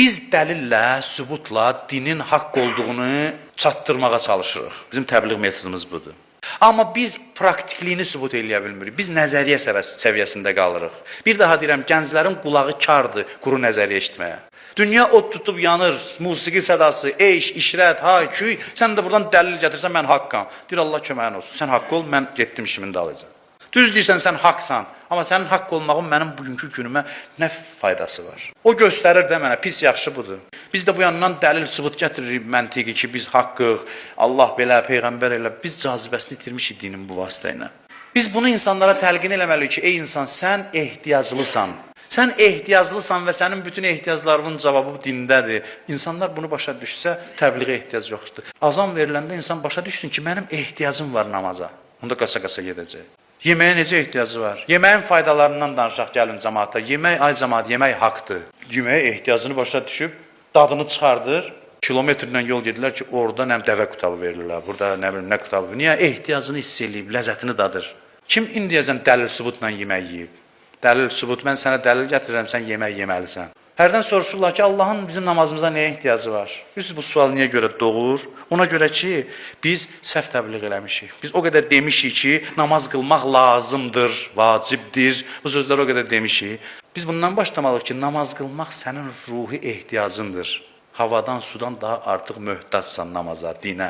Biz dəlillə, sübutla dinin haqq olduğunu çatdırmağa çalışırıq. Bizim təbliğ metodumuz budur. Amma biz praktikliyini sübut eləyə bilmirik. Biz nəzəriyyə səviyyəsində qalırıq. Bir daha deyirəm, gənclərin qulağı kardır quru nəzəriyyə eşitməyə. Dünya od tutub yanır, musiqi sədası, eş, işrət, hay, küy. Sən də buradan dəlil gətirsən, mən haqqam. Deyir, Allah köməyin olsun. Sən haqq ol, mən getdim işimin dalıyca. Düz deyirsən, sən haqsan. Amma sənin haqq olmağın mənim bugünkü günümə nə faydası var? O göstərir də mənə, pis yaxşı budur. Biz də bu yandan dəlil, sübut gətiririk məntiqi ki, biz haqqıq, Allah belə, Peyğəmbər elə. Biz cazibəsini itirmişik dinin bu vasitə ilə. Biz bunu insanlara təlqin eləməliyik ki, ey insan, sən ehtiyaclısan. Sən ehtiyaclısan və sənin bütün ehtiyaclarının cavabı dindədir. İnsanlar bunu başa düşsə, təbliğə ehtiyac yoxdur. Azan veriləndə insan başa düşsün ki, mənim ehtiyacım var namaza. Onda qasa-qasa gedəcək. Yeməyə necə ehtiyacı var? Yeməyin faydalarından danışaq gəlin cəmaata. Yemək, ay cəmaat, yemək haqqdır. Yeməyə ehtiyacını başa düşüb, dadını çıxardır. Kilometrlə yol gedirlər ki, orada nə dəvə qutabı verirlər, burada nə bilim nə qutabı. Niyə? Ehtiyacını hiss eləyib, ləzzətini dadır. Kim indiyəcən dəlil sübutla yemək yeyib? Dəlil sübut, mən sənə dəlil gətirirəm, sən yemək yeməlisən. Hərdən soruşurlar ki, Allahın bizim namazımıza nəyə ehtiyacı var? Biz bu sual niyə görə doğur? Ona görə ki, biz səhv təbliğ eləmişik. Biz o qədər demişik ki, namaz qılmaq lazımdır, vacibdir. Bu sözləri o qədər demişik. Biz bundan başlamalıyıq ki, namaz qılmaq sənin ruhi ehtiyacındır. Havadan, sudan daha artıq möhtacsan namaza, dinə.